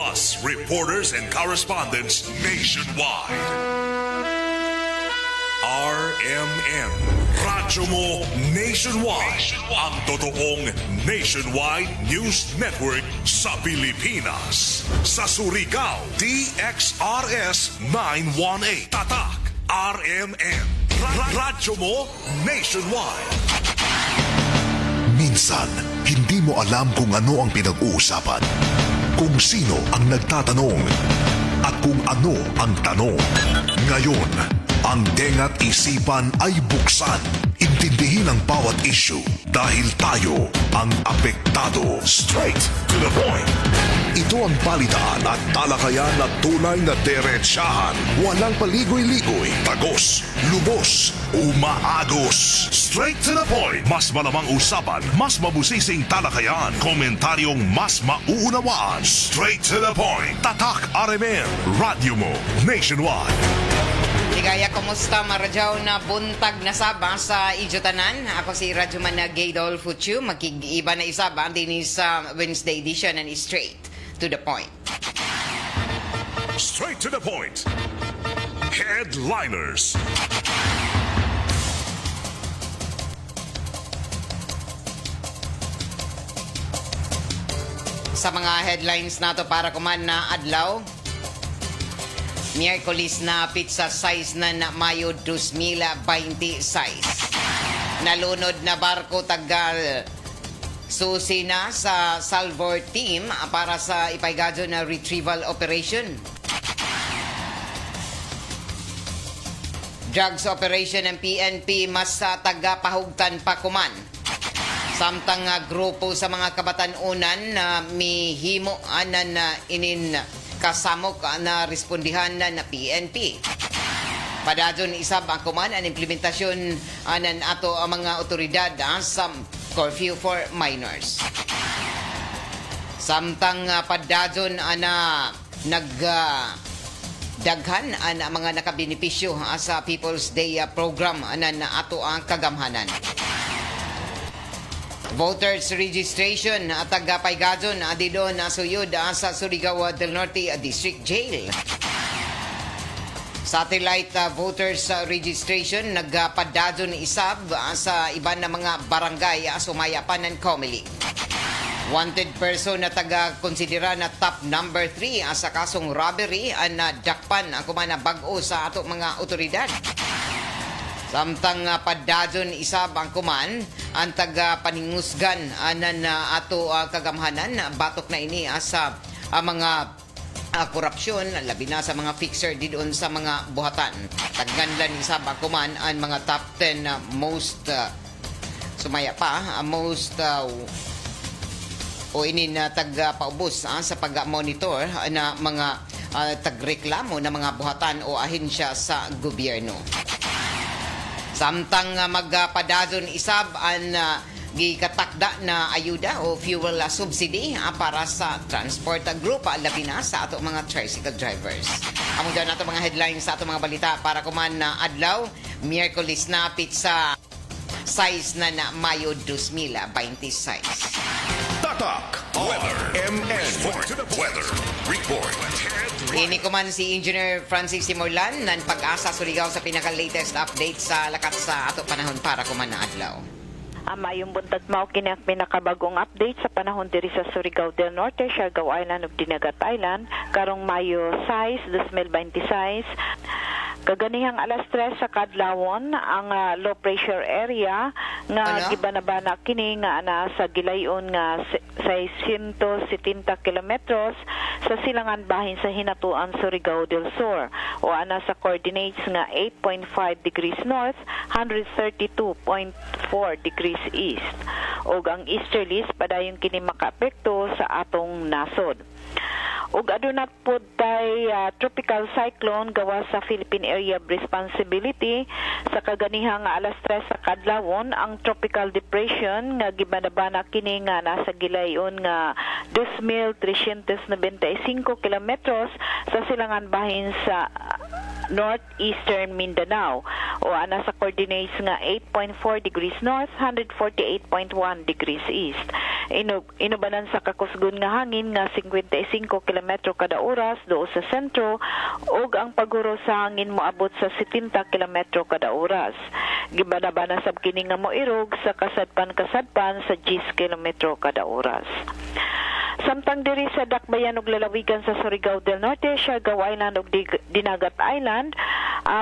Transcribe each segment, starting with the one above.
Us, reporters and correspondents nationwide. RMN, Radyo Mo Nationwide. Ang totoong nationwide news network sa Pilipinas. Sa Surigao, DXRS 918. Tatak, RMN. Radyo Mo Nationwide. Minsan, hindi mo alam kung ano ang pinag-uusapan, kung sino ang nagtatanong, at kung ano ang tanong. Ngayon, ang tenga't isipan ay buksan. Intindihin ang bawat issue dahil tayo ang apektado. Straight to the point. Ito ang balitaan at talakayan na tunay na derechahan. Walang paligoy-ligoy, tagos, lubos, umaagos. Straight to the point. Mas malamang usapan, mas mabusising talakayan, komentaryong mas mauunawaan. Straight to the point. Tatak RMN, Radyo Mo Nationwide. Ligaya, kumusta maradyaw na buntag na saba sa Ijotanan? Ako si Radyoman na Gaydol Futsu. Magkigiba na isaba din sa Wednesday edition and straight to the point. Straight to the point. Headliners. Sa mga headlines nato para kuman na adlaw, Miyerkules na pizza size na Mayo 2026. Nalunod na barko tagal susi na sa Salvor team para sa ipaigadyo na retrieval operation. Drugs operation ng PNP mas tagapahugtan pa kuman. Samtang grupo sa mga kabatanunan na mihimo anan na inin kasamok na respondihan na PNP. Padadyon isab ang kuman ang implementasyon anan ato ang mga otoridad sa curfew for minors. Samtang padadyon ana daghan ang mga nakabenepisyo sa People's Day program anan ato ang kagamhanan. Voters registration at tagapaygadyon adidon na suyod sa Surigao del Norte District Jail. Satellite voters registration nagpadadyon isab sa iban na mga barangay sumayapan ng Comelec. Wanted person na taga-konsidera na top number 3 sa kasong robbery na dakpan ang kumana bag-o sa ato mga otoridad. Samtang padadyon isab ang kuman ang taga-paningusgan anan ato kagamhanan batok na ini sa mga korupsyon labi na sa mga fixer didoon sa mga buhatan. Tagganlan isab ang kuman ang mga top 10 most sumaya pa most o ini na taga-paubos sa pag-monitor na mga tagreklamo na mga buhatan o ahensya sa gobyerno. Samtang magpadadyon isab ang gikatakda na ayuda o fuel subsidy para sa transport group labi na sa ato mga tricycle drivers. Among daw nato mga headlines sa ato mga balita para kuman na adlaw, Miyerkules na pizza size na Mayo 2026. Tatak Weather. MN Weather Report. Ini ko man si Engineer Francis Simorlan ng Pag-asa Surigao sa pinaka-latest update sa lakat sa ato panahon para kuman na adlaw. Mayong buntag mao kini ang pinakabagong update sa panahon diri sa Surigao del Norte, Siargao Island ug Dinagat Island karong Mayo 6, 2026. Kaganihang alas 3 sa kadlawon ang low pressure area nga gibanabana kini nga ana sa gilayon nga 670 kilometros sa silangan bahin sa hinatuan Surigao del Sur o ana sa coordinates nga 8.5 degrees north, 132.4 degrees east. Og ang easterlies padayon kini makaapekto sa atong nasod. Ug aduna pod tay tropical cyclone gawa sa Philippine Area of Responsibility sa kaganihang alas 3 sa kadlawon ang tropical depression nga gibanabana kini nga nasa gilayon nga 2,395 kilometros sa silangan bahin sa northeastern Mindanao o ana sa coordinates nga 8.4 degrees north, 148.1 degrees east. Inubanan sa kakusgon nga hangin nga 55 kilometro kada oras do sa sentro ug ang paguro sa hangin moabot sa 70 kilometro kada oras. Gibanabana sab kini nga moirog sa kasadpan sa 10 kilometro kada oras. Samtang diri sa dakbayan ug lalawigan sa Surigao del Norte, Siargao Island ug Dinagat Island,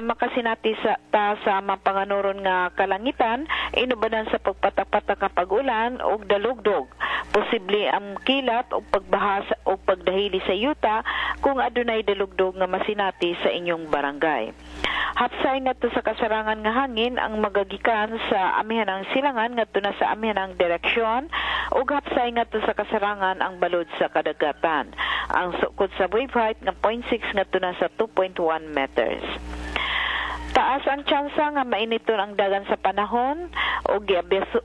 makasinati sa mapanganuron nga kalangitan, inubanan sa pagpatak-patak nga pag-ulan ug dalugdog. Posible ang kilat ug pagbaha ug pagdahili sa yuta kung adunay dalugdog nga masinati sa inyong barangay. Hapsay ngadto sa kasarangan nga hangin ang magagikan sa amihanang silangan ngadto na sa amihanang direksyon ug hapsay ngadto sa kasarangan ang balod sa kadagatan. Ang sukod sa wave height nga 0.6 ngadto na sa 2.1 meters. Taas ang tsansa nga mainiton ang dagan sa panahon o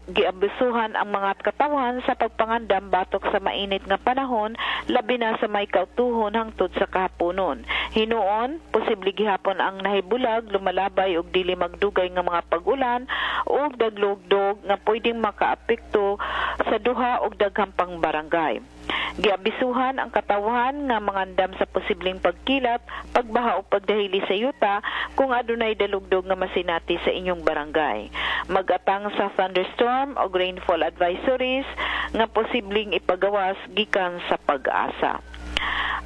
giabisuhan ang mga katawhan sa pagpangandam batok sa mainit nga panahon labi na sa may kautuhon hangtod sa kahaponon. Hinuon, posible gihapon ang nahibulag, lumalabay og dili magdugay nga mga pag-ulan o daglugdog nga pwedeng makaapekto sa duha og daghang pang barangay. Giabisuhan ang katawhan nga mangandam sa posibleng pagkilat, pagbaha o pagdahili sa yuta kung adunay dalugdog nga masinati sa inyong barangay. Magatang sa thunderstorm o rainfall advisories nga posibleng ipagawas gikan sa pag-asa.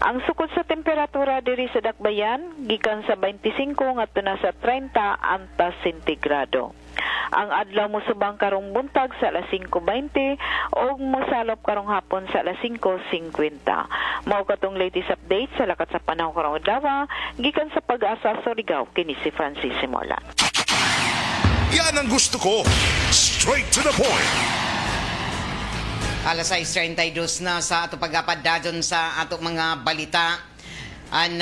Ang sukod sa temperatura diri sa dakbayan gikan sa 25 ngadto na sa 30 antas sentigrado. Ang adlaw musubang karong buntag sa alas 5:20 o mosalop karong hapon sa alas 5:50. Mao katong latest update sa lakat sa panahon karong adlaw gikan sa Pag-asa Surigao kini si Francis Simola. Yan ang gusto ko. Straight to the point. Alas 6:32 na sa ato pagpapadadon sa ato mga balita. Ang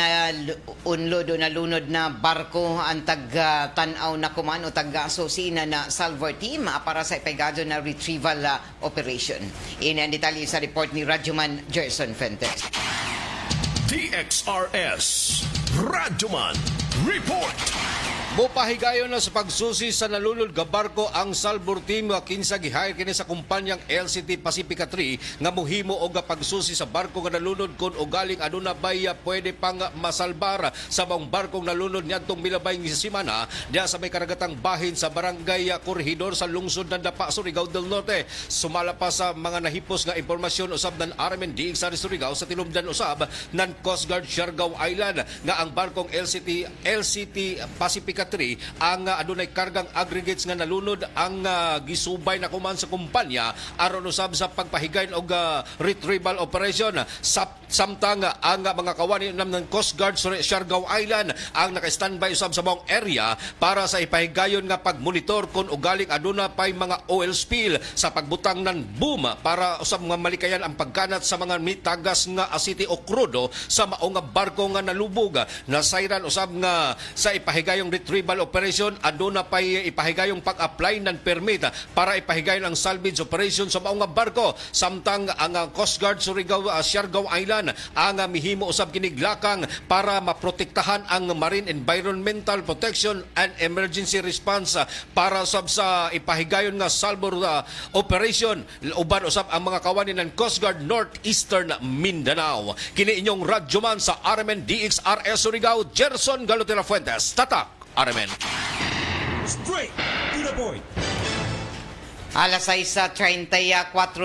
unlod o nalunod na barko ang tag-tanaw na kuman o tag-asosina na Salvor Team para sa ipagado na retrieval operation. Ini ang detalye sa report ni Radyoman Gerson Fuentes. DXRS Radyoman Report. Mopahigayon na sa pagsusi sa nalunod nga barko ang Salvor Team nga kinsa gihire kini sa kumpanyang LCT Pacifica 3 nga mohimo og pagsusi sa barko nga nalunod kun ugaling aduna bay pwede pang masalbar sa bang barkong nalunod niadtong milabay nga semana diya sa may karagatang bahin sa barangay Corregidor sa lungsod ng Dapa, Surigao del Norte. Sumala pa sa mga nahipos nga impormasyon usab ng RMND sa Surigao sa tilumdan usab ng Coast Guard Siargao Island nga ang barkong LCT Pacifica 3 ang adunay kargang aggregates nga nalunod ang gisubay na kuman sa kumpanya aron usab sa pagpahigayon og retrieval operation. Samtang ang mga kawani ng Coast Guard sa Siargao Island ang naka-standby usab sa mong area para sa ipahigayon nga pagmonitor kung ugaling aduna pay mga oil spill sa pagbutang ng boom para usab nga malikayan ang pagkanat sa mga mitagas nga asiti o krudo sa maong barko nga nalubog. Nasayran usab nga sa ipahigayong retrieval operation aduna pay ipahigayong pag-apply ng permit para ipahigayon ang salvage operation sa maong barko. Samtang ang Coast Guard Siargao Island ang mihimo usab kiniglakang para maprotektahan ang marine environmental protection and emergency response para usab sa ipahigayon nga Salvor operation. Uban usab ang mga kawani ng Coast Guard Northeastern Mindanao. Kini inyong radyoman sa RMN DXRS Surigao, Gerson Galotera Fuentes. Tatak RMN. Straight to the point. Alas 6:34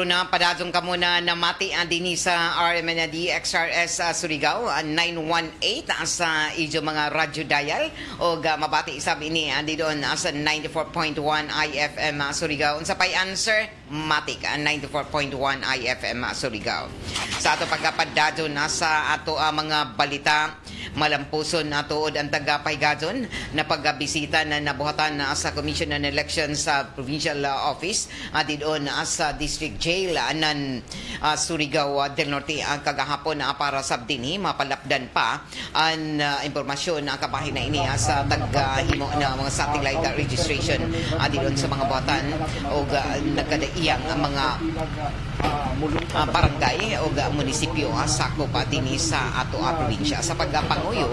na padadong ka muna na mati din sa RMN DXRS Surigao 918 sa ijo mga radyo dial o mabati isab ini andi doon sa 94.1 IFM Surigao. Unsa pay answer? Matik 94.1 IFM Surigao. Sa ato pagkapadadon sa ato mga balita, malampuson na tuod ang tagapaygadon na pagbisita na nabuhatan sa Commission on Elections sa Provincial Office doon sa District Jail ng Surigao del Norte ang kagahapon para sa dinhi mapalapdan pa ang impormasyon ang kabahin na ini sa taghimo na mga satellite registration doon sa mga buhatan o nagkadaiyang mga barangay o munisipyo sakop dinhi sa ato probinsya sa pagpang pagpanguyo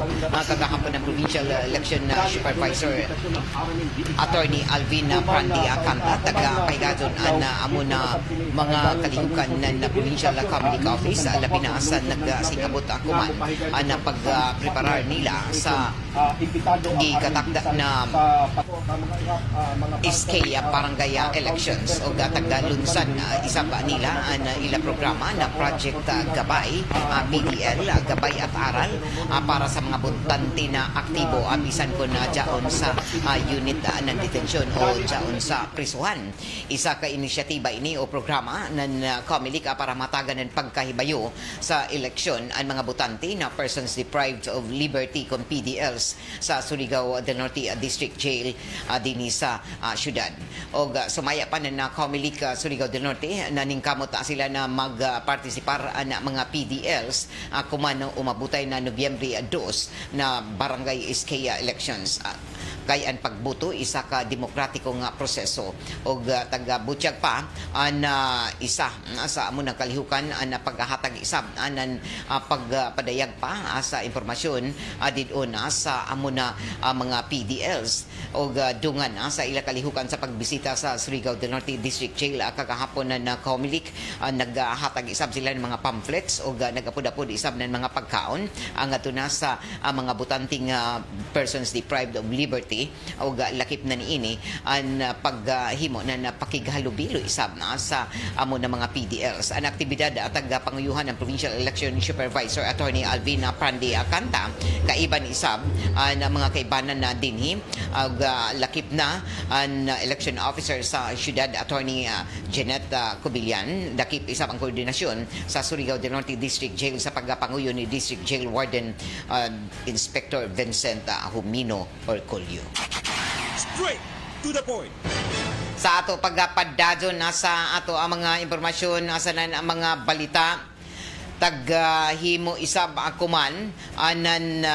kagahapon ng Provincial Election Supervisor Attorney Alvin Prandi Acanta taga pahigadon amo na mga kalihukan ng Provincial Commune Office labi na sa nagsikabot akuman na pagpreparar nila sa ikatakda na iskaya barangay elections o tagalunsan isa ba nila ang ila programa na Project Gabay PDL Gabay at Aral para sa mga butante na aktibo bisan ko na dyaon sa unit ng detention o dyaon sa prisuhan. Isa ka inisyatiba ini o programa ng COMELEC para matagan ng pagkahibayo sa eleksyon ang mga butante na persons deprived of liberty kung PDLs sa Surigao del Norte District Jail dinhi sa syudad. O sumaya pa na COMELEC Surigao del Norte na ningkamot sila na magpartisipar na mga PDLs kumano umabutay na Nobyembre 2 na barangay iskaya elections. Kay ang pagbuto isa ka demokratikong proseso og taga-butyag pa isa sa amo ng kalihukan na paghahatag isab anan pagpadayag pa sa impormasyon didon sa amo na mga PDLs og dungan sa ila kalihukan sa pagbisita sa Surigao del Norte District Jail kagahapon na COMELEC naghatag isab sila ng mga pamphlets og nagapud-apud isab ng mga pagkaon ang atuna sa mga butanting persons deprived of liberty o lakip na niini ang paghimo na pakighalubilo isab sa amo na mga PDLs. Ang aktibidad at panguyuhan ng Provincial Election Supervisor Attorney Alvin Prandi Acanta kaiban isab na mga kaibanan na dinhi og lakip na ang election officer sa syudad Attorney Janet Cobillan dakip isab ang koordinasyon sa Surigao del Norte District Jail sa pagpanguyo ni District Jail Warden Inspector Vincent Humino Orcolio. Straight to the point. Sa ato pagpadadyon nasa ato ang mga impormasyon nasa ang mga balita taghimo isab akuman anan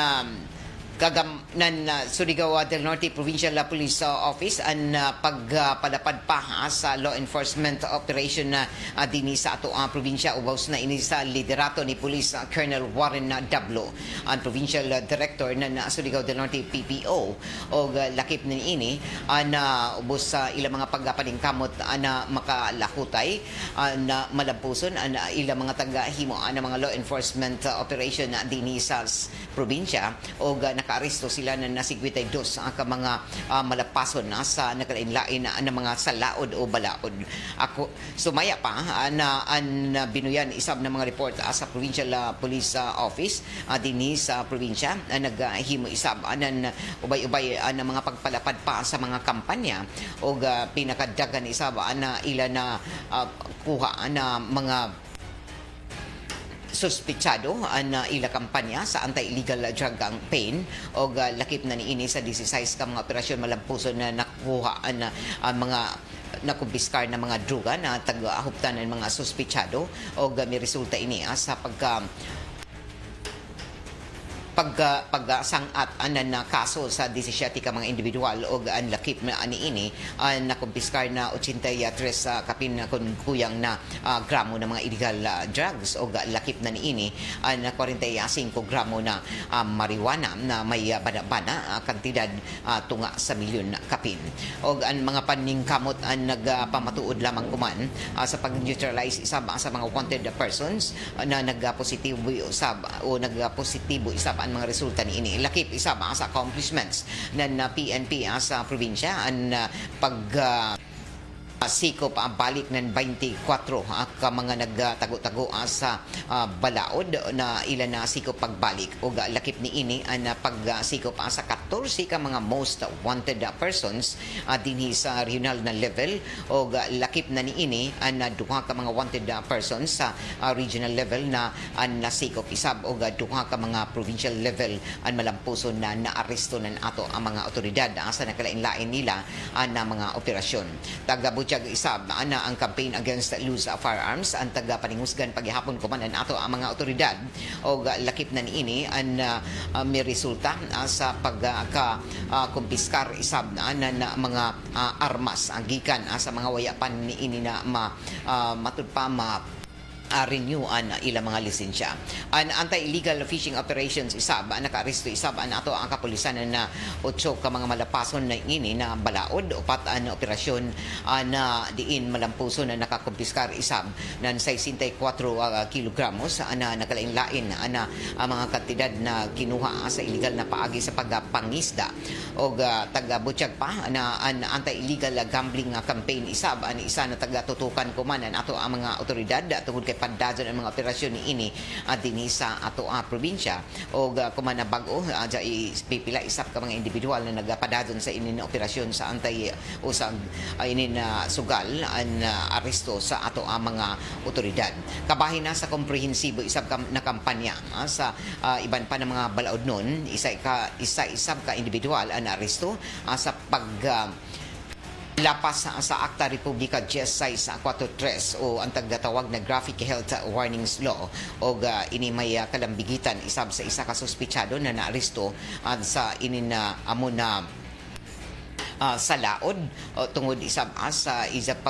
Surigao del Norte Provincial Police Office ang pagpalapad pa sa law enforcement operation na dinhi sa ato ang probinsya ubaws na ini sa liderato ni Police Colonel Warren Dablo ang Provincial Director ng Surigao del Norte PPO o lakip ni ini na ubos sa ilang mga pagpaningkamot na makalakutay na malampuson ang ilang mga taga-himo ang mga law enforcement operation na dinhi sa probinsya o naka-aresto sila na nasigwitay dos ang mga malapason sa nakalain-lain na mga salaod o balaod. Ako sumaya pa na ang binuyan isab ng mga report sa Provincial Police Office dinhi sa probinsya naghimo isab anan ubay-ubay na mga pagpalapad pa sa mga kampanya o pinakadagan isab na ila na kuha na mga suspitsado ang ila kampanya sa anti-illegal drug campaign o lakip na niini sa 16 ka mga operasyon malampuson na nakuha ang mga nakumpiskar na mga droga na taga-ahuptan ng mga suspitsado o may resulta ini sa pagsangat anan na kaso sa 17 ka mga individual o ang lakip na aniini nakumpiskar na 83 kapin kun kuyang na gramo ng mga illegal drugs o lakip na niini na 45 gramo na marijuana na may bana-bana kantidad tunga sa milyon kapin o ang mga paningkamot ang nagpamatuod lamang kuman sa pag-neutralize isab sa mga wanted persons na nagpositibo isab ang mga resulta ni ini. Lakip isa ba sa accomplishments ng PNP sa probinsya ang sikop balik ng 24 ka mga nagtago-tago sa balaod na ilan na sikop pagbalik o lakip ni ini ang pagsikop sa 14 ka mga most wanted persons dinhi sa regional na level o lakip na ni ini ang duha ka mga wanted persons sa regional level na nasikop isab o duha ka mga provincial level ang malampuson na naaresto ng ato ang mga otoridad sa nakalain-lain nila na mga operasyon. Taga-Butyag isab na ang campaign against loose firearms ang taga-paningusgan paghihapon kuman ato ang mga otoridad o lakip na niini ang may resulta sa pagka-kumpiskar isab na mga armas ang gikan sa mga wayapan niini na matud pa renew an ilang mga lisensya. An anti-illegal fishing operations isab naka-aresto isab ato ang kapulisan na 8 ka mga malapason na ini na balaod upat an operasyon na diin malampuso na nakakumpiskar isab nan 64 kilogramos na nakalain-lain na mga kantidad na kinuha sa illegal na paagi sa pagpangisda og taga-butsyag pa na an anti-illegal gambling campaign isab ani isa na taga-tutukan kumanan ato ang mga otoridad tungod kay pandazon ang mga operasyon ni ini dinhi sa ato probinsya og kumana bag-o pipila isap ka mga individual na nagapadazon sa ini na operasyon sa anti-usag ini na sugal an aresto sa ato ang mga otoridad. Kabahin na sa komprehensibo isab na kampanya sa iban pa ng mga balaod nun isa-isab ka individual an aresto sa pag lapas sa Acta Republica GS 643 o ang tagdatawag na Graphic Health Warnings Law o ini may kalambigitan isab sa isa ka suspitsado na naaresto sa ini na amo na sa laod tungod isab sa isa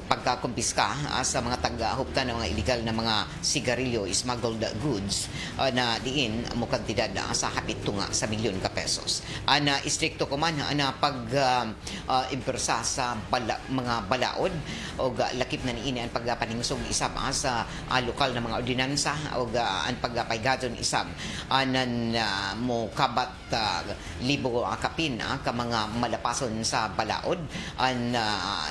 pagkakumpiska sa mga taga-hupta ng mga illegal na mga sigarilyo, smuggled goods na diin mo kantidad sa hapit tunga sa milyon ka pesos. Ana istrikto ko man na impersa sa mga balaod o lakip na niini ang pagpaningsog isab sa lokal na mga ordinansa o ang pagpaygadon isab anan mo kabat libo kapin ka mga malapason sa balaod an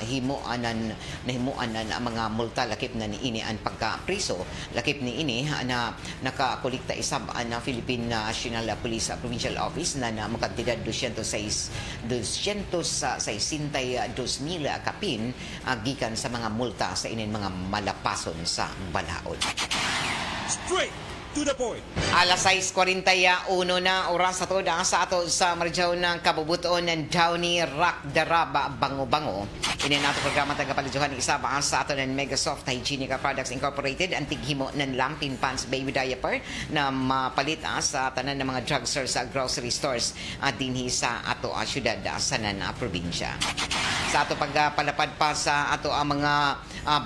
himo anan nahimuan na mga multa lakip na niini ang pagkapriso lakip ni ini na nakakolekta isab ang Philippine National Police Provincial Office na makantidad 262,000 kapin gikan sa mga multa sa inin mga malapason sa balaod. Straight to the point. Alas 6:41 na oras sa toda sa ato sa marjaw ng kabubuton ng Downy Rock Daraba Bango-Bango. Ini nato programa tagapalijuhan isa ba sa ato ng Megasoft Hygienic Products Incorporated ang tighimo ng Lampin Pants Baby Diaper na mapalit sa tanan ng mga drugstores sa grocery stores at dinhi sa ato syudad sa nan probinsya. Sa ato pagpalapad pa sa ato ang mga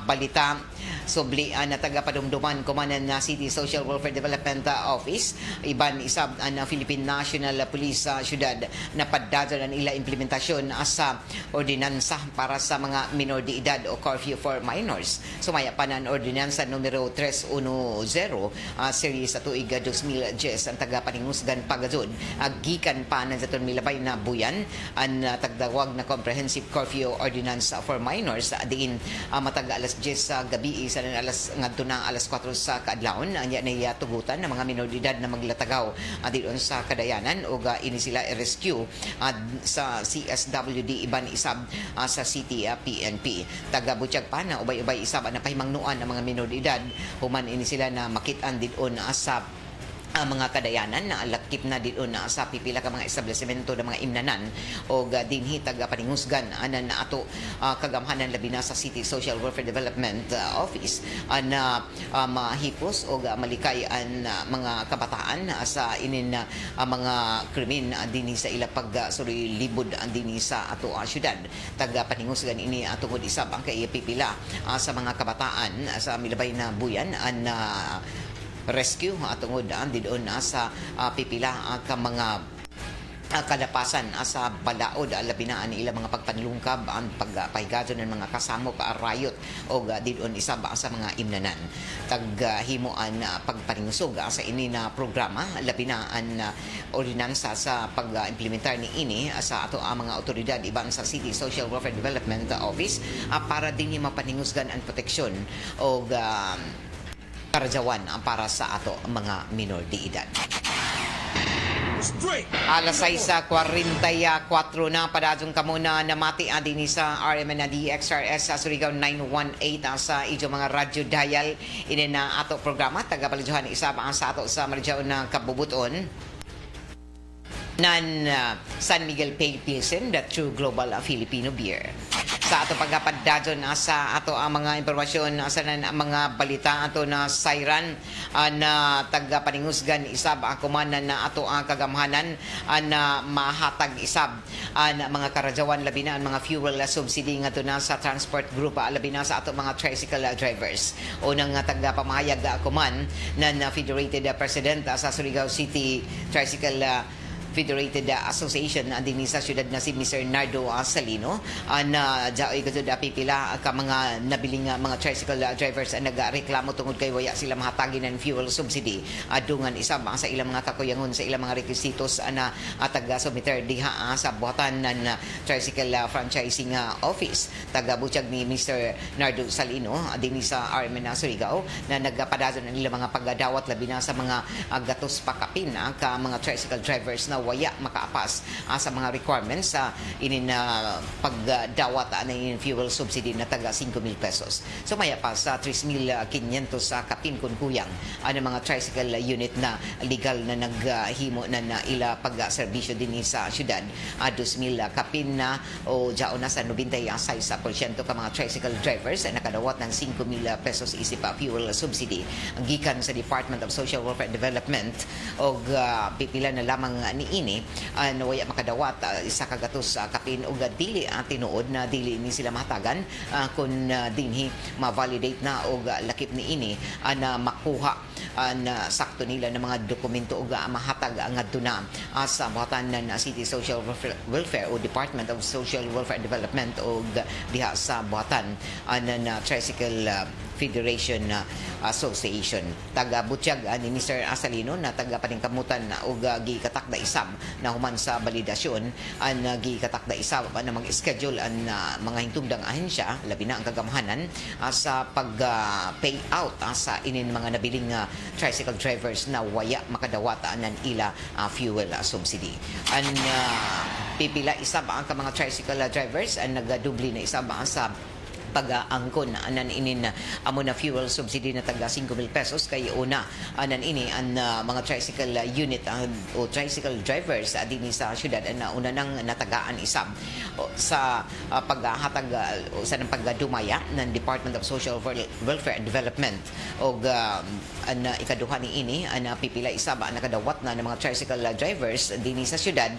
balita subli na taga-padumduman kumanan na City Social Welfare Development Office iban isab ang Philippine National Police syudad na padadon ang ila implementasyon sa ordinansa para sa mga minor de edad o curfew for minors. Sumaya pa ng ordinansa numero 310 series sa tuig 2010 ang taga-paningusgan pagazod gikan pa ng zaton milabay na buyan ang tagdawag na comprehensive curfew ordinance for minors diin matag alas 10 sa gabi sa ngadto na alas 4 sa kaadlawon anya na tugutan ng mga minor de edad na maglatagaw diyon sa kadayanan o ini sila rescue sa CSWD iban isab sa City PNP. Taga-butyag pa na ubay-ubay isab na pahimangnuan ng mga minor de edad human ini sila na makit-an diyon sa mga kadayanan na lakip na diyon sa pipila ka mga establishmento ng mga imnanan o dinhi taga-paningusgan anan na ato kagamhanan labi na sa City Social Welfare Development Office na mahipos o malikay ang mga kabataan sa inin mga krimen dinhi sa ila pagsulilibod dinhi sa ato syudad. Taga-paningusgan ini tungod isab ang kay pipila sa mga kabataan sa milabay na buyan rescue tungod didoon sa pipila ka mga kalapasan sa balaod labi na ang ilang mga pagpanlungkab ang pagpahigadon ng mga kasamok riot o didoon isa ba sa mga imnanan taghimuan pagpaningusog sa ini na programa labi na ang ordinansa sa pag-implementar ni ini sa ato ang mga otoridad iban sa City Social Welfare Development Office para din mapaningusgan ang proteksyon o karajawan para sa ato mga minor de edad. Alas 6:44 na padadong kamo na namati din sa RMN na DXRS sa Surigao 918 sa idyo mga radyo dial ini na ato programa tagapalijuhan isa ba sa ato sa marjaw ng kabubuton nan San Miguel Pale Pilsen, the true global Filipino beer. sa ato pagkapadadyon sa ato ang mga impormasyon sa ang mga balita ato na sayran na taga-paningusgan isab akumanan na ato ang kagamhanan na mahatag isab ang mga karadyawan labi na ang mga fuel subsidy nga na sa transport group labi na sa ato mga tricycle drivers. Unang taga-pamahayag akuman na Federated President sa Surigao City Tricycle Federated Association din sa syudad na si Mr. Nardo Salino na jaoy gud pipila ka mga nabiling mga tricycle drivers ang nagreklamo tungod kay waya sila mahatagi ng fuel subsidy adungan isab sa ilang mga kakuyangon sa ilang mga requisitos na taga-submitter diha sa buhatan ng tricycle franchising office. Taga-butyag ni Mr. Nardo Salino din sa RMN Surigao na nagpadadon ang ilang mga pagdawat labi na sa mga gatos pakapin ka mga tricycle drivers na waya makaapas sa mga requirements sa inin pagdawat na inin fuel subsidy na taga 5,000 pesos. So maya pa sa 3,500 sa kapin kun kuyang ang mga tricycle unit na legal na naghimo na ila pag-serbisyo din sa syudad 2,000 kapin na o jao na sa 96% ka mga tricycle drivers ay nakadawat ng 5,000 pesos isip fuel subsidy gikan sa Department of Social Welfare Development o pipila na lamang ni ini na waya makadawat isa kagatos kapin og dili tinuod na dili ni sila mahatagan kun dinhi ma-validate na og lakip ni ini na makuha na sakto nila ng mga dokumento og mahatag ang aduna sa buhatan ng City Social Welfare o Department of Social Welfare Development og diha sa buhatan ng Tricycle Federation Association. Taga-butyag ni Mr. Asalino na taga-paningkamutan og gikatakda isab na human sa validasyon ang gikatakda isab na mag-schedule ang mga hintungdang ahensya labi na ang kagamhanan sa pag-payout sa inin mga nabiling tricycle drivers na waya makadawat ng ila fuel subsidy. Ang pipila isab ang mga tricycle drivers ang nagadubli na isab sa pag-angkon anan inin amo na fuel subsidy na taga 5,000 pesos kay una anan ini ang mga tricycle unit o tricycle drivers dinhi sa syudad na una nang natagaan isab sa paghatag o sa pagdumaya ng Department of Social Welfare Development og ang ikaduha ni ini ang pipila isab ang nakadawat na ng mga tricycle drivers dinhi sa syudad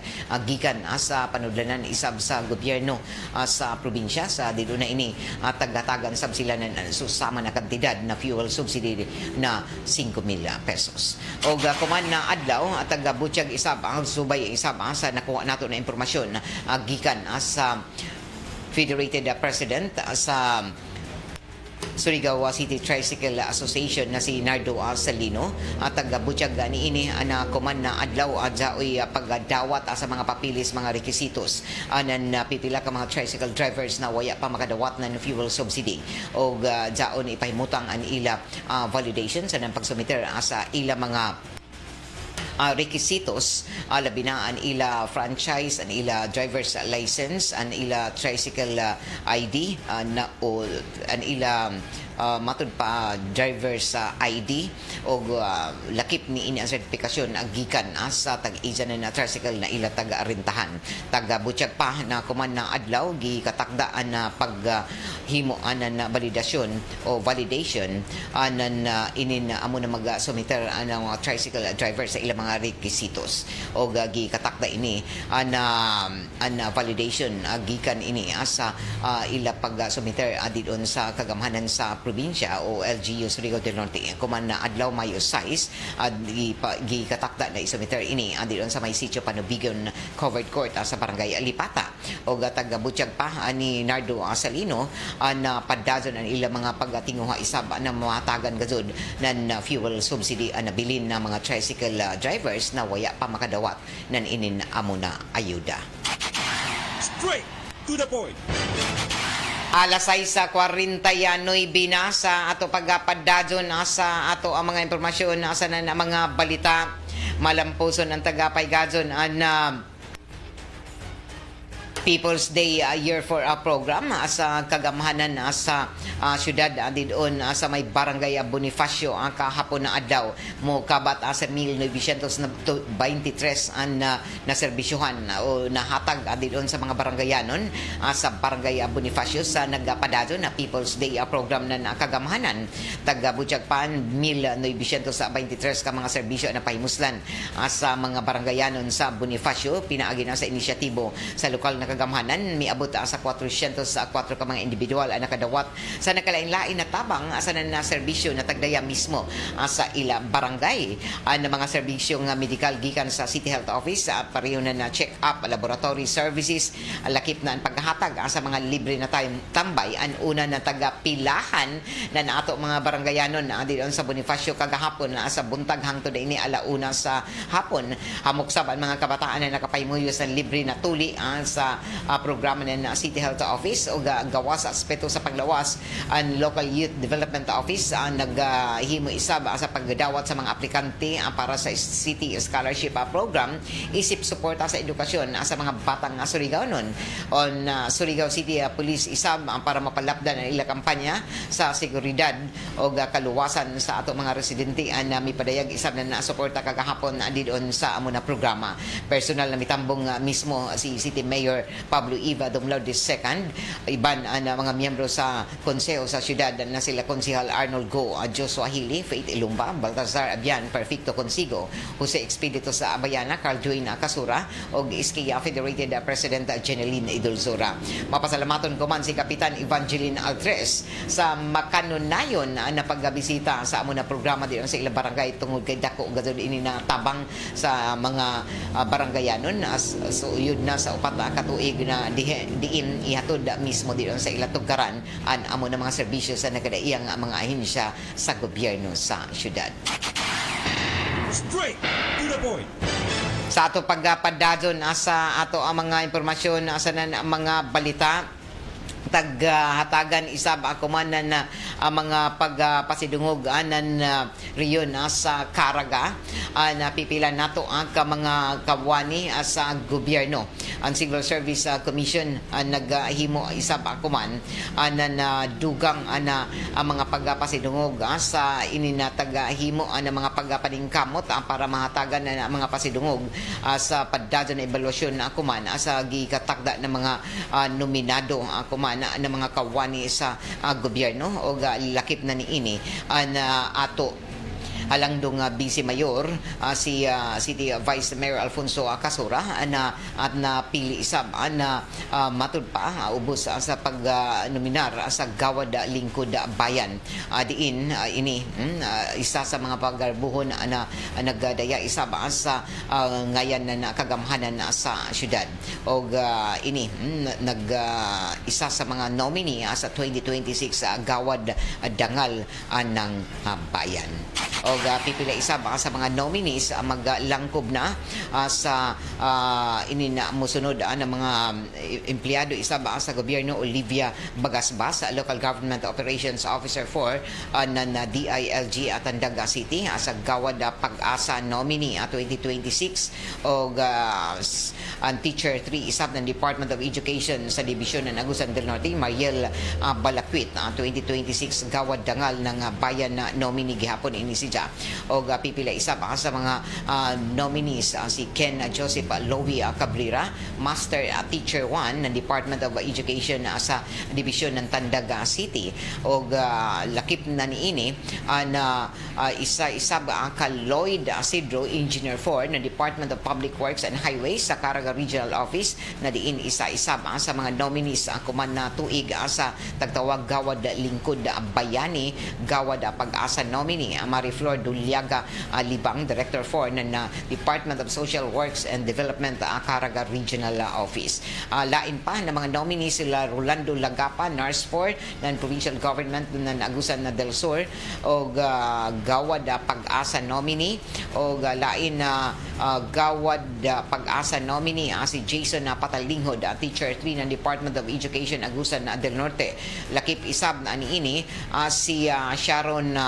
gikan sa panudlanan isab sa gobyerno sa probinsya sa dilo na ini tagatagan sab sila ng susama na kantidad na fuel subsidy na 5,000 pesos. O kuman na adlaw at taga-butyag isab ang subay isab sa nakuha nato na impormasyon gikan sa Federated President sa Surigao City Tricycle Association na si Nardo Salino at taga-butyag ni ini na kuman na adlaw jaoy pagdawat sa mga papilis mga requisitos anan pipila ka mga tricycle drivers na waya pa makadawat ng fuel subsidy o jaon ipahimutang an ila validation sa nang pagsumiter sa ila mga requisitos labi na an ila franchise, an ila driver's license, an ila tricycle ID na o an ila matud pa driver's ID o lakip ni ini ang sertifikasyon gikan sa tag-agent na tricycle na ila taga-arintahan. Taga-butyag pa na kuman na adlaw gikatakdaan na paghimo na validasyon o validation anan inin amo na mag-submitter ang mga tricycle driver sa ilang mga requisitos o gikatakda ini an validation gikan ini sa ila pag-submitter adidon sa kagamhanan sa probinsya o LGU Surigao del Norte kuman na adlaw Mayo 6 gikatakda na isumiter ini adidon sa may sitio Panubigon Covered Court sa barangay Alipata o taga-butyag pa ni Nardo Salino na padazon ang ilang mga pagtinguha isab na matagan gazod ng fuel subsidy nabilin na mga tricycle drivers na waya pa makadawat nan inin amo na ayuda. Straight to the point. Alas 6:49 na sa ato pagpadadyon sa ato ang mga impormasyon sa mga balita malamposon ang tagapay gadzon People's Day Year for a program sa kagamhanan sa syudad didon sa may barangay Bonifacio kahapon na adlaw mo kabat sa 1923 ang na serbisyohan o nahatag didon sa mga barangayanon sa barangay Bonifacio sa nagpadado na People's Day program na kagamhanan taga-butyag pan 1923 ka mga serbisyo na pahimuslan sa mga barangayanon sa Bonifacio pinaagi na sa inisyatibo sa lokal na kagamhanan miabot sa 404 ka mga individual ang nakadawat sa nakalain-lain na tabang sa na serbisyo na tagdaya mismo sa ila barangay ang mga serbisyong medical gikan sa City Health Office pareho na check-up laboratory services lakip na ang paghahatag sa mga libre na tambay ang una na taga-pilahan na nato mga barangayanon diyon sa Bonifacio kagahapon sa buntag hangtod ini alauna sa hapon hamuksab ang mga kabataan na nakapahimuyo sa libre na tuli sa programa ng City Health Office o gawas sa aspeto sa paglawas ang Local Youth Development Office naghimo isab sa pagdawat sa mga aplikante para sa City Scholarship Program isip suporta sa edukasyon sa mga batang Surigao-non on Surigao City Police isab para mapalapdan ang ila kampanya sa seguridad o kaluwasan sa ato mga residente na mipadayag isab na suporta kagahapon didon sa amo na programa personal na mitambong mismo si City Mayor Pablo Eva Dumlao II, iban na mga miyembro sa konseho sa syudad na sila Konsehal Arnold Go, Joshua Hili, Faith Ilumba, Baltazar Abian, Perfecto Consigo, Jose Expedito sa Abayana, Carl Join Kasura, o Iskaya Federated President Jeneline Idolzora. Mapasalamaton ko man si Kapitan Evangeline Altres sa makanunayon na pagbisita sa amo na programa diyon sa ilang barangay tungod kay dako gadto ini na tabang sa mga barangayanon so yun na sa upat na katuig na diin ihatod mismo diyon sa ilatugkaran ang amo na mga serbisyo sa nagadaiyang mga ahensya sa gobyerno sa syudad. Straight to the point. Sa ato pagpadadon sa ato ang mga impormasyon sa mga balita taghatagan isab ako man na mga pagpasidungog anan riyon sa Caraga na pipila nato ang mga kawani sa gobyerno ang Civil Service Commission naghimo isab ako man na dugang ang mga pagpasidungog sa ininatagahimo ang mga pagpaningkamot para mahatagan na mga pasidungog sa paddadon na ebalusyon ako man sa gikatakda ng mga nominado ako man na mga kawani sa gobyerno o lakip na niini na ato halangdong Vice Mayor si City Vice Mayor Alfonso Casora at napili isab na matud pa ubos sa pagnominar sa Gawad Lingkod Bayan diin ini isa sa mga paggarbuhon na nagdaya isab sa ngayan na kagamhanan sa syudad og ini isa sa mga nominee sa 2026 Gawad Dangal ng Bayan o pipila isa sa mga nominees maglangkob na sa inina musunod ng mga empleyado isa sa gobyerno Olivia Bagasbas Local Government Operations Officer 4 ng DILG at Andaga City sa Gawad Pag-asa nominee 2026 o ang Teacher 3 isab ng Department of Education sa Division ng Agusan del Norte Mariel Balakwit 2026 Gawad Dangal ng Bayan na nominee gihapon ini siya o pipila isa pa sa mga nominees si Ken Joseph Lowy Cabrera Master Teacher 1 ng Department of Education sa Division ng Tandaga City o lakip na niini na isa ba ka Lloyd Asidro Engineer 4 ng Department of Public Works and Highways sa Caraga Regional Office na diin isa sa mga nominees kuman na tuig sa tagtawag Gawad Lingkod Bayani Gawad Pag-asa nominee Mariflor Dulyaga Libang, Director 4 ng Department of Social Works and Development Caraga Regional Office. Lain pa ng mga nominees sila Rolando Lagapa, Nurse 4 ng Provincial Government ng Agusan del Sur o Gawad Pag-asa nominee o lain na Gawad Pag-asa nominee si Jason Patalinghod, Teacher 3 ng Department of Education Agusan del Norte. Lakip isab na niini si Sharon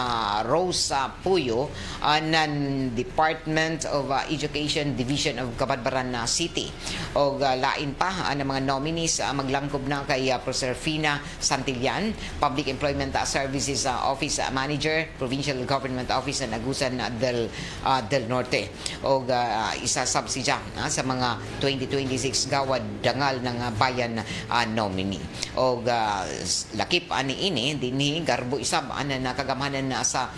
Rose Puyo ng Department of Education Division of Cabadbaran City. O lain pa ang mga nominees maglangkob na kay Proserfina Santillan, Public Employment Services Office Manager, Provincial Government Office sa Agusan del Norte. O isasab siya sa mga 2026 gawad dangal ng bayan nominee. O lakip ani ini dinhi garbo isab ana nakagamanan na sa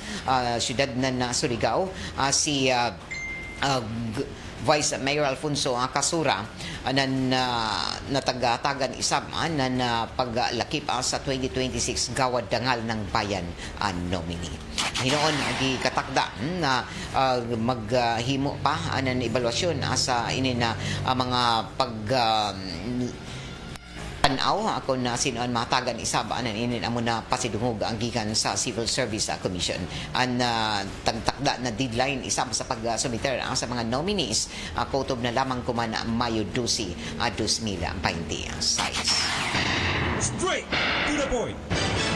syudad na Surigao si Vice Mayor Alfonso Casura nan natagatagan isab na paglakip sa 2026 gawad dangal ng bayan nominee. Hinoon gikatakda na maghimo pa anan ebaluasyon sa ini na mga tanaw ako na sinoan matagan isab anan inin amo na pasidungog ang gikan sa Civil Service Commission an tagtakda na deadline isab sa pagsumiter sa mga nominees kutob na lamang kuman Mayo 12, 2026. Straight to the point.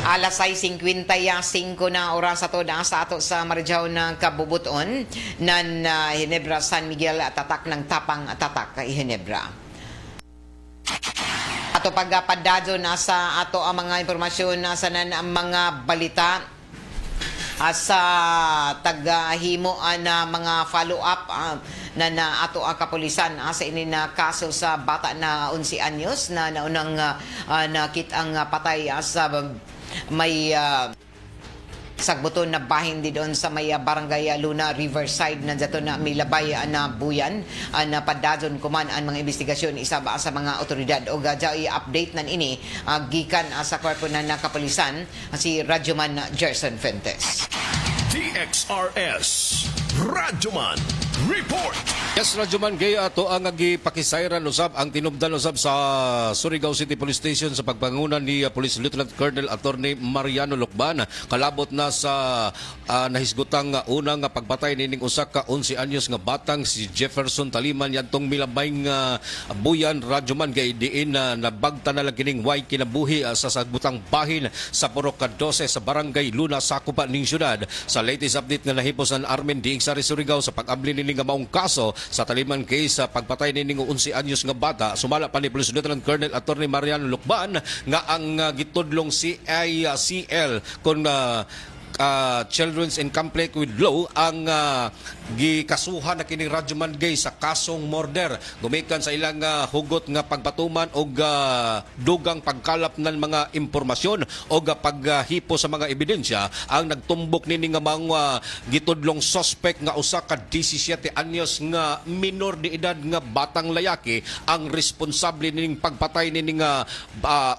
Alas 6:55 na oras ato sa Marijaw na kabubuton nan Ginebra San Miguel tatak ng tapang tatak Ginebra. Ato pagpadadyo nasa ato ang mga impormasyon nasa ang mga balita sa tagahimo na mga follow-up na ato ang kapulisan sa ini na kaso sa bata na 11 anyos na naunang nakit ang patay sa may sagbuton na bahin di doon sa may barangay Luna Riverside na dato na milabay na buyan na padadyon kuman ang mga investigasyon isa ba sa mga otoridad o gadya i-update nan ini gikan sa korpo na kapulisan si Radyoman Gerson Fuentes. TXRS Radyoman Report. Yes, Radyoman Gay, ato ang gipakisayran usab ang tinubdan usab sa Surigao City Police Station sa pagpangunan ni Police Lieutenant Colonel Attorney Mariano Lucban. Kalabot na sa nahisgutang unang pagpatay nining usa ka 11 anyos nga batang si Jefferson Taliman yadtong milabay nga buyan. Radyoman Gay diin na nabagta na lang kining way kinabuhi sa sagbutang bahin sa Purok 12 sa Barangay Luna, Sakupa ning syudad. Sa latest update nga nahipos ang Armen Diing sa Surigao sa pag-abli nining nga maong kaso sa Taliman case sa pagpatay ni 11 anyos nga bata, sumala pa ni Police Lieutenant Colonel Attorney Mariano Lucban nga ang gitudlong CICL kung Children's in Conflict with Law ang gikasuhan na kining Radyoman Gay sa kasong murder gumikan sa ilang hugot nga pagpatuman o dugang pagkalap ng mga impormasyon o paghipo sa mga ebidensya ang nagtumbok nini nga mga gitudlong suspect nga usa ka 17 anyos nga minor de edad nga batang layaki ang responsable nining pagpatay nini nga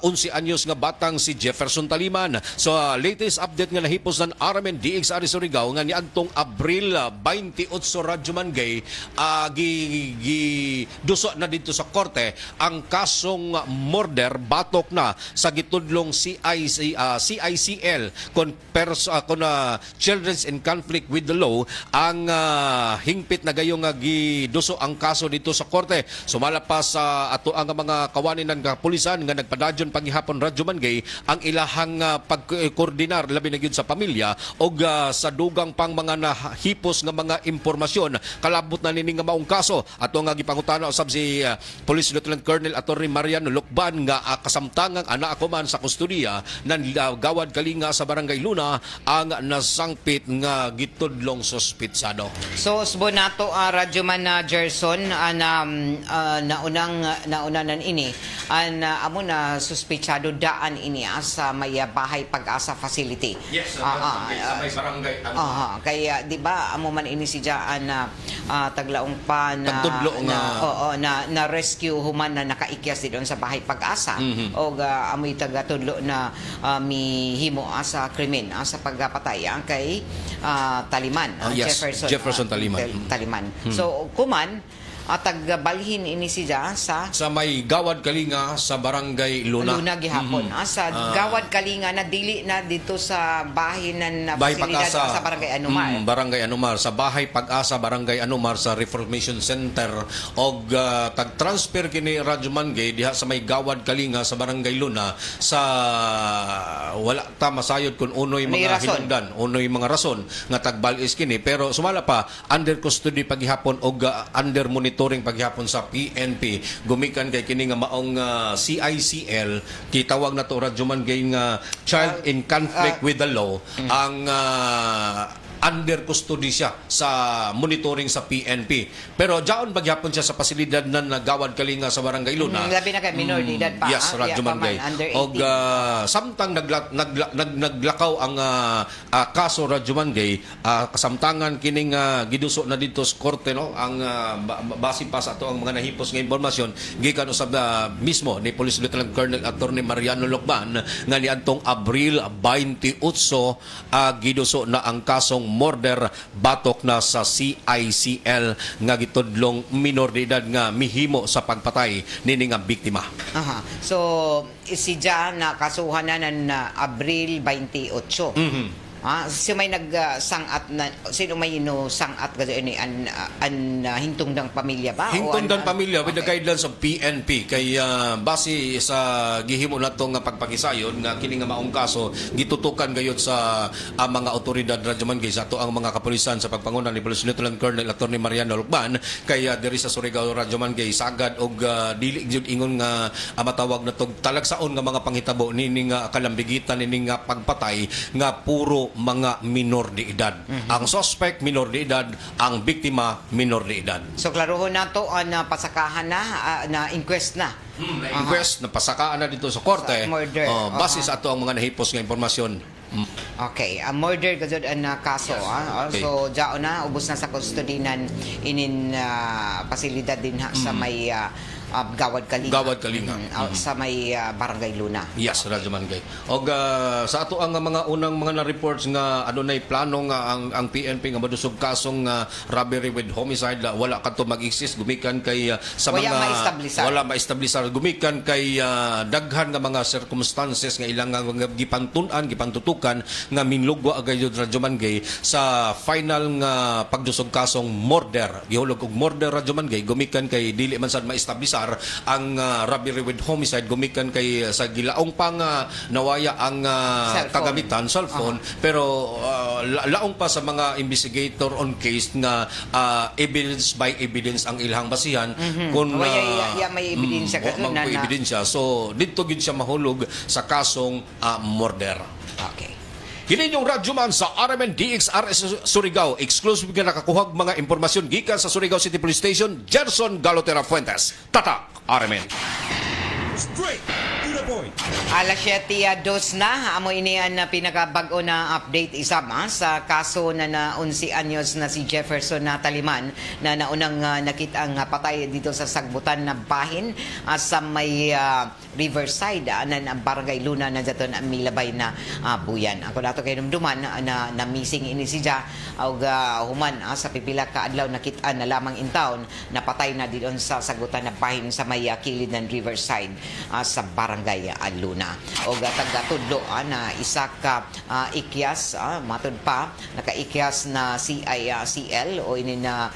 11 anyos nga batang si Jefferson Taliman. So latest update nga nahipos ng Armen Diing sa Surigao nga niadtong Abril 28 Radyoman Gay duso na dito sa korte ang kasong murder batok na sa gitudlong CICL kon Children's in Conflict with the Law ang hingpit na gayong giduso ang kaso dito sa korte. Sumala pa sa ato ang mga kawanin ng kapulisan nga nagpadadyon paghihapon Radyoman Gay ang ilahang pagkoordinar labi na gyud sa pamilya o sa dugang pang mga nahipos nga mga impormasyon kalabot na nining nga maong kaso. Ato nga gipangutana usab si Police Lieutenant Colonel Attorney Mariano Lucban nga kasamtangang anak ko man sa kustudiya ng gawad kalinga sa Barangay Luna ang nasangpit nga gitudlong suspitsado. So usbo nato Radyoman Gerson naunanan ini amo na suspitsado daan ini sa may bahay Pag-asa facility. Yes, sa may barangay. Kaya di ba amo man ini si Jaan na taglaong pa na rescue human na nakaikyas doon sa bahay Pag-asa o amoy tagatudlo na mihimo sa krimen sa pagpatay kay Taliman. Yes, Jefferson Taliman. Taliman. So kuman tagbalhin ini siya sa may Gawad Kalinga sa Barangay Luna. Luna gihapon. Sa Gawad Kalinga na dili na dito sa bahinan na Bahay pasilidad Pag-asa. sa Barangay Anumar. Barangay Anumar. Sa Bahay Pag-asa, Barangay Anumar sa Reformation Center. Og tag-transfer kini Radyo Mangay diha sa may Gawad Kalinga sa Barangay Luna sa wala ta masayod kung unoy May mga rason. hinungdan, unoy mga rason nga tagbalis kini. Pero sumala pa, under custody paghihapon og under monitoring paghihapon sa PNP. Gumikan kay kini nga maong CICL, kitawag na to Radyo Mangay nga Child in Conflict with the Law, ang under custody siya sa monitoring sa PNP. Pero diyan paghihapon siya sa pasilidad na Gawad Kalinga sa Barangay Luna. Labi na kay minor de edad pa. Yes, Radyo Mangay. Under 18. Og samtang naglakaw ang kaso Radyo Mangay, kasamtangan kining giduso na dito sa korte, no, ang base pa sa ato ang mga nahipos nga impormasyon gikan usab mismo ni Police Lieutenant Colonel Attorney Mariano Locban nga niadtong Abril 28 giduso na ang kasong murder batok na sa CICL nga gitudlong minor de edad nga mihimo sa pagpatay nini nga biktima. Aha. So, si Jan na kasuhan na Abril 28. So may nagsangat na sino may sangat kasi ini an hintungdang pamilya ba? Hingtungdan pamilya with the guidelines of PNP kay base sa gihimo nato nga pagpakisayon nga kini nga maong kaso gitutukan gayud sa mga otoridad Radyo Mangay sa ato ang mga kapulisan sa pagpanguna ni Police Lieutenant Colonel Attorney Mariano Locban kay diri sa Surigao Radyo Mangay sagad og dili gyud ingon nga matawag na tog talagsaon nga mga panghitabo nini nga kalambigitan nini nga pagpatay nga puro mga minor de edad. Ang suspect minor de edad, ang biktima minor de edad. So klarohon na to na pasakahan na inquest na. Inquest na pasakaan na dito sa korte. Sa murder. Base sa ato ang mga nahipos nga impormasyon. Okay, murder gazud ang kaso. Okay. So jao na ubos na sa kustudinan inin pasilidad din sa may Gawad Kalinga. Gawad Kalinga. Sa may Barangay Luna. Yes, Radyo Mangay. Og sa ato ang mga unang mga na-reports nga adunay plano nga ang PNP nga madusog kasong robbery with homicide, wala kadto mag-exist gumikan kay sa Wala mga maestablisar. wala maestablisar gumikan kay daghan nga mga circumstances nga ilang nga gipantun-an gipantutukan nga minlugwa agayod Radyo Mangay sa final nga pagdusog kasong murder. Gihulog og murder Radyo Mangay gumikan kay dili man sad maestablisar ang robbery with homicide gumikan kay sa gilaong pang nawaya ang kagamitan cellphone pero laong pa sa mga investigator on case na evidence by evidence ang ilhang basihan kun may ebidensya ka doon may ebidensya so dito gid siya mahulog sa kasong murder. Okay. Kini yung Radyo Man sa RMN DXRS Surigao. Exclusive nga nakakuhag mga impormasyon gikan sa Surigao City Police Station, Gerson Galotera Fuentes. Tatak, RMN. Straight to the point. Alas 7:02 na, amo inian na pinakabago na update isab sa kaso na 11 anyos na si Jefferson Nataliman na naunang nakita ang patay dito sa sagbutan na bahin sa may Riverside na Barangay Luna na daton ang milabay na buyan. Ako dato kay dumduman na missing ini siya og human sa pipila ka adlaw nakita na lamang in town na patay na didon sa sagbutan na bahin sa may kilid ng Riverside sa Barangay Luna. O tagatudlo na isa ka ikyas, matud pa, nakaikyas na CICL o ini na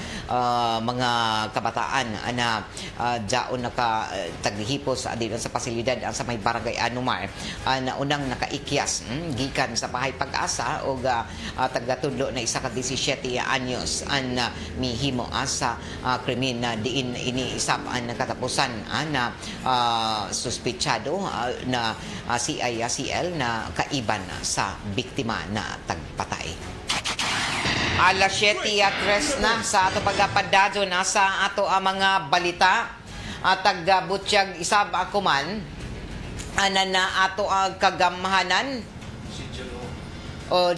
mga kabataan na daon taghihipos dito sa pasilidad sa may Barangay Anumar na unang nakaikyas gikan sa Bahay Pag-asa o tagatudlo na isa ka 17 anyos ang mihimo sa krimen na diin ini isap ang nakatapusan na suspetsado na CICL na kaiban sa biktima na tagpatay. Alas 7:03 na sa ato pagpadadyo na sa ato ang mga balita at tagbutyag isab ako man na ato ang kagamhanan o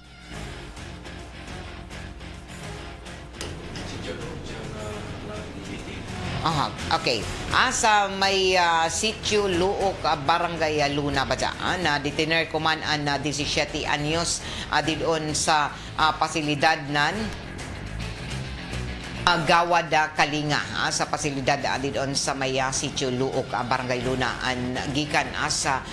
okay. Sa may sitio Luok, Barangay Luna ba dyan? Na detiner ko man na 17 anyos didon sa pasilidad nan Gawad Kalinga sa pasilidad didon sa may sitio Luok, Barangay Luna an gikan sa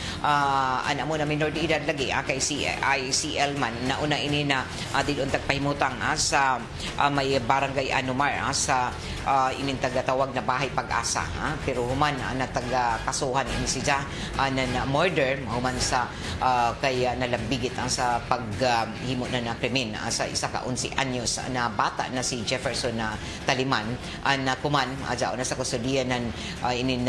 mo na minor de edad lagi kay CICL man nauna ini na didon tagpahimutang sa may Barangay Anumar sa ining tagatawag na Bahay Pag-asa pero human na taga kasuhan ini siya na murder human sa kay nalambigit sa paghimo na krimen sa isa ka 11 anyos na bata na si Jefferson na Taliman na kuman jaon na sa kustudiyan ng inin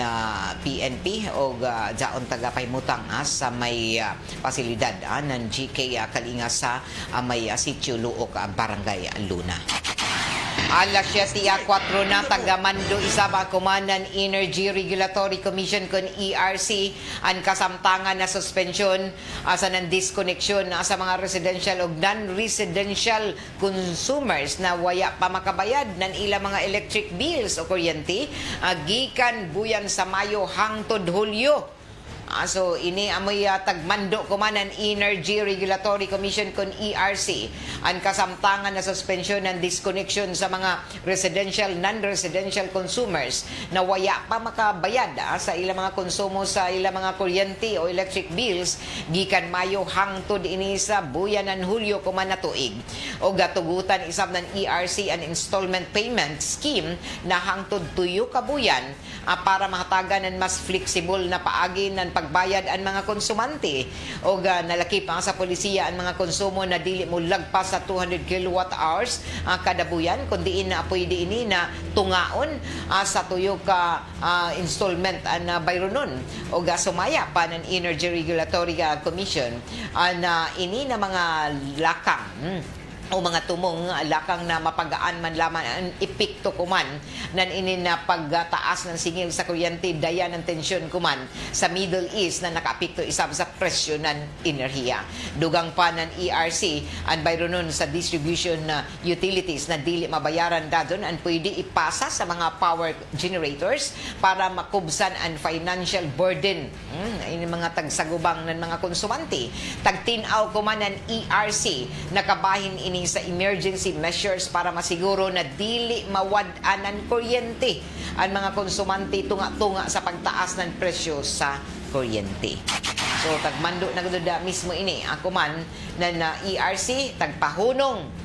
PNP o jaon taga paymutang sa may pasilidad ng GK Kalinga sa may sitio Luok, Barangay Luna. Alas 7:04 na taga-mando isaba kumanan Energy Regulatory Commission kon ERC ang kasamtangan na suspensyon sa nan disconnection sa mga residential o non-residential consumers na waya pa makabayad ng ilang mga electric bills o kuryente gikan buyan sa Mayo hangtod Hulyo. So ini amoy tagmando kumanan Energy Regulatory Commission kon ERC ang kasamtangan na suspension ng disconnection sa mga residential non-residential consumers na waya pa makabayad sa ilang mga konsumo sa ilang mga kuryente o electric bills gikan Mayo hangtod ini sa buyanan Hulyo kumana tuig o gatugutan isab ng ERC an installment payment scheme na hangtod tuyo ka buyan para mahatagan ng mas flexible na paagi ng pagbayad ang mga konsumante o nalakip sa polisiya ang mga konsumo na dili mo lagpas sa 200 kilowatt hours kada buyan kundi na pwede ini na tungaon sa tuyo ka installment na bayronon o sumaya pa ng Energy Regulatory Commission na ini na mga lakang o mga tumong lakang na mapagaan man lamang ang epekto kuman nan ini na pagtaas ng singil sa kuryente daya ng tensyon kuman sa Middle East na nakaapekto isab sa presyo ng enerhiya. Dugang pa ng ERC ang bayronon sa distribution utilities na dili mabayaran dadon ang pwede ipasa sa mga power generators para makubsan ang financial burden ini mga tagsagubang ng mga konsumante. Tagtinaw kuman ng ERC nakabahin ini sa emergency measures para masiguro na dili mawad-an ng kuryente ang mga konsumante tunga-tunga sa pagtaas ng presyo sa kuryente. So tagmando na gud mismo ini ako man na ERC tagpahunong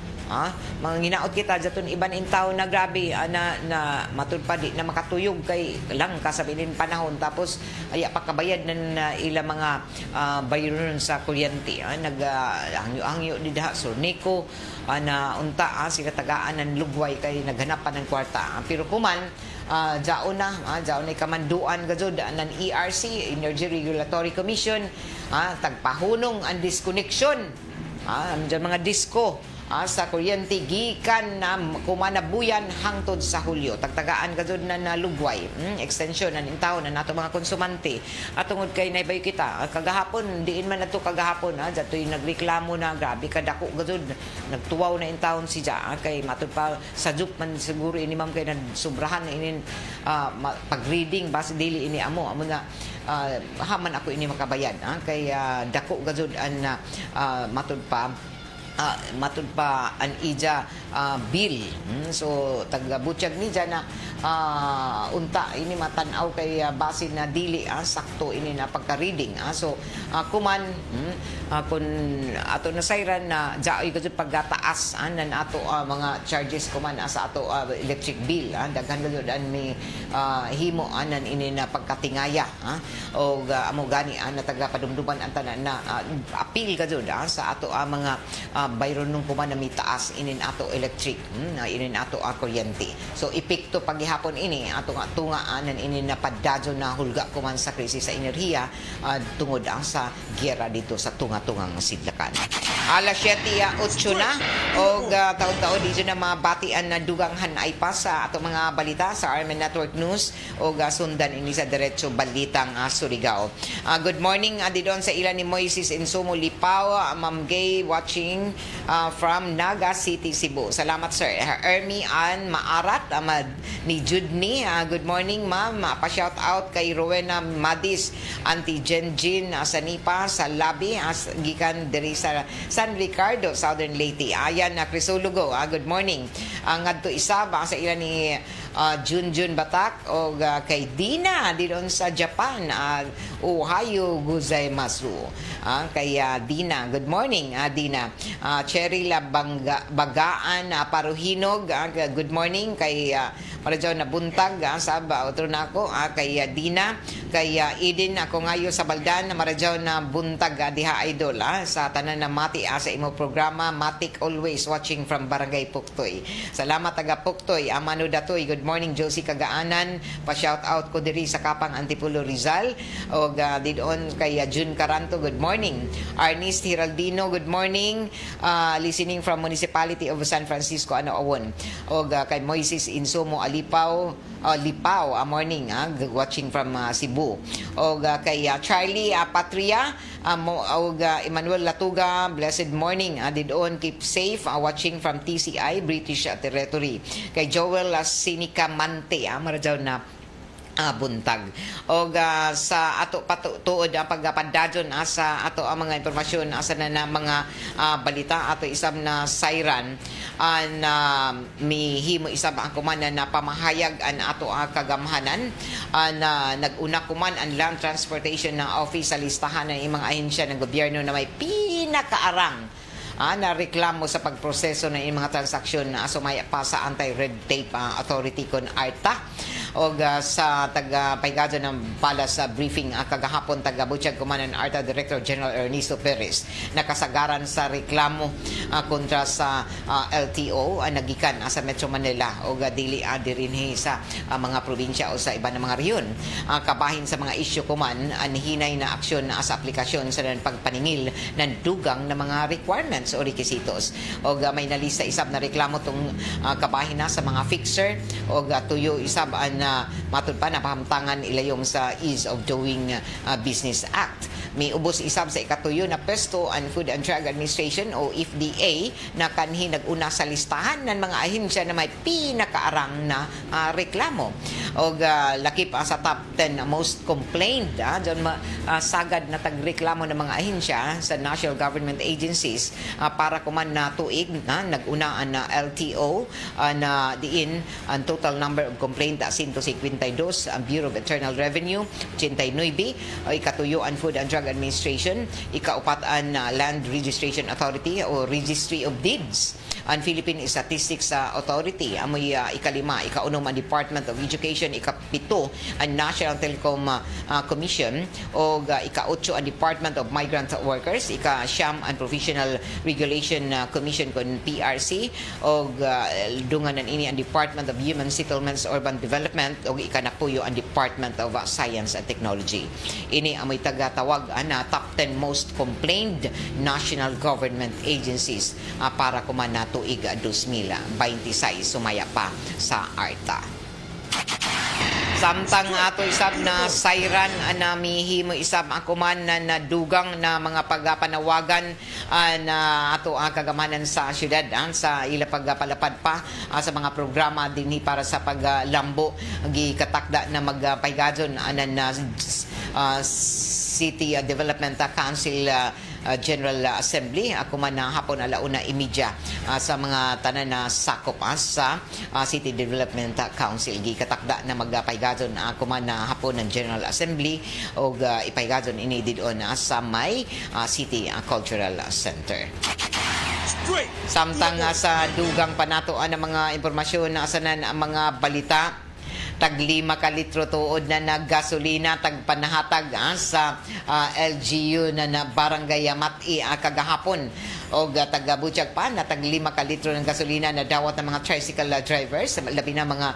mga ginaot kita daton iban in taon na grabe na matud pa di na makatuyog kay lang kasabilin panahon tapos aya pakabayad ng ilang mga bayron sa kuryente hangyo-hangyo di daha so Nico na unta sila tagaan ng lugway kay naghanap pa ng kwarta pero kuman jaon na kamanduan gajud ng ERC Energy Regulatory Commission tagpahunong ang disconnection dyan mga disco sa kuryente gikan na kumanabuyan hangtod sa Hulyo tagtagaan gajud na lugway extension ng taon na nato mga konsumante at tungod kay naibay kita kagahapon diin man nato kagahapon datoy nagreklamo na grabe kadako gajud nagtuwaw na in taon si kay matud pa sa jup man siguro ini ma'am kay nagsobrahan na inin pag-reading base dili ini amo na haman ako ini makabayad kay dako gajud an matud pa an ija bill so taga-butyag ni dyan na unta ini matanaw kay base na dili sakto ini na pagka-reading so kuman kun ato na sayran na jaoy gud pagtaas nan ato mga charges kuman sa ato electric bill daghan gud an may himo anan ini na pagkatingaya o amo gani na taga padumduman ang tanan na appeal gud sa ato mga bayron nung kuman na mitaas inin ato electric inin ato kuryente so epekto paghihapon ini ato nga tungaan ini na padadyo na hulga kuman sa krisis sa enerhiya tungod ang sa giyera dito sa tunga-tungang sidlakan. Alas 7:08 na o taon-taon dito na mga batian na duganghan ay pa sa ato mga balita sa Armen Network News o sundan ini sa Diretso Balitang Surigao. Good morning didon sa ilan ni Moises Insumo Lipaw, Ma'am Gay watching from Naga City, Cebu. Cebu. Salamat sir. Ermi Ann Maarat ni Judney. Good morning ma'am. Pa-shout out kay Rowena Madis, Auntie Jenjin sa Nipa, sa Labi, gikan diri sa San Ricardo, Southern Leyte. Ayan na Crisologo. Good morning. Ngadto isa ba sa ilan ni Junjun Batak o kay Dina doon sa Japan. Ohayo gozaimasu. Kay Dina. Good morning, Dina. Cherry Bagaan Paruhinog. Good morning kay Marajaw na buntag sa otro na ako kay Dina, kay Eden ako ngayo sa Baldan na Marajaw na buntag diha idol sa tanan na mati sa imo programa Matik always watching from Barangay Puktoy. Salamat taga Puktoy. Amano datoy. Good morning Josie Kagaanan. Pa shout out ko diri sa Kapang Antipulo Rizal og didon kay June Caranto. Good morning. Arnis Hiraldino. Good morning. Listening from Municipality of San Francisco Awon. Og kay Moises Insumo Lipaw, morning, watching from Cebu. O kay Charlie Patria, o Emmanuel Latuga, blessed morning. Didon, keep safe, watching from TCI, British Territory. Kay Joel Sinica Mante, marajaw na buntag. O sa ato tuod ang pagpadadyon sa ato ang mga impormasyon asa na mga balita ato isab na siren na mihimo isab ang kumana na pamahayag an ato kagamhanan na naguna kuman ang Land Transportation na Office sa listahan ng mga ahensya ng gobyerno na may pinakaarang na reklamo sa pagproseso ng mga transaksyon na sumaya pa sa Anti-Red Tape Authority kon ARTA o sa taga-paigado ng palas briefing kagahapon taga-Butchag Kumanan ARTA Director General Ernesto Perez nakasagaran sa reklamo kontra sa LTO nagikan sa Metro Manila o dili dirinhi sa mga probinsya o sa iba ng mga rehiyon kabahin sa mga isyu kuman hinay na aksyon sa aplikasyon sa pagpaningil ng dugang na mga requirements o requisitos o may nalista isab na reklamo tong kabahin na sa mga fixer o tuyo isab na matud pa na pahamtangan ilayom sa Ease of Doing Business Act. May ubos isab sa ikatuyo na Pesto and Food and Drug Administration o FDA na kanhi naguna sa listahan ng mga ahensya na may pinakaarang na reklamo. O lakip sa top 10 most complained dyan sagad na tagreklamo ng mga ahensya sa national government agencies para kuman na tuig na naguna ang LTO na diin ang total number of complaint 152 ang Bureau of Internal Revenue 89 o ikatuyo ang Food and Drug Administration, ikaupat ang Land Registration Authority o Registry of Deeds, ang Philippine Statistics Authority, amoy ikalima, ikaunom ang Department of Education, ikapito ang National Telecom Commission, o ikaotso ang Department of Migrant Workers, ikasyam ang Professional Regulation Commission kon PRC, o dunganan ini ang Department of Human Settlements Urban Development, o ikanapuyo ang Department of Science and Technology. Ini amoy tagatawag na top 10 most complained national government agencies para kuman na tuig 2026 sumaya pa sa ARTA. Samtang ato isab na siren na mihimo isab ako man na nadugang na mga pagpanawagan na ato kagamanan sa syudad sa ila pagpalapad pa sa mga programa dinhi para sa paglambo gikatakda na magpaygadon na City Development Council General Assembly ako man na hapon alauna imidya sa mga tanan na sakop sa City Development Council gikatakda na magpaygadon ako man na hapon ng General Assembly o ipaygadon ini didon sa may City Cultural Center. Samtang sa dugang panatoan ng mga impormasyon na asanan ang mga balita tag 5 ka litro tuod na naggasolina tag panahatag sa LGU na barangay Mati kagahapon o taga Butchag pa na tag 5 ka litro ng gasolina na dawat ng mga tricycle drivers labi na mga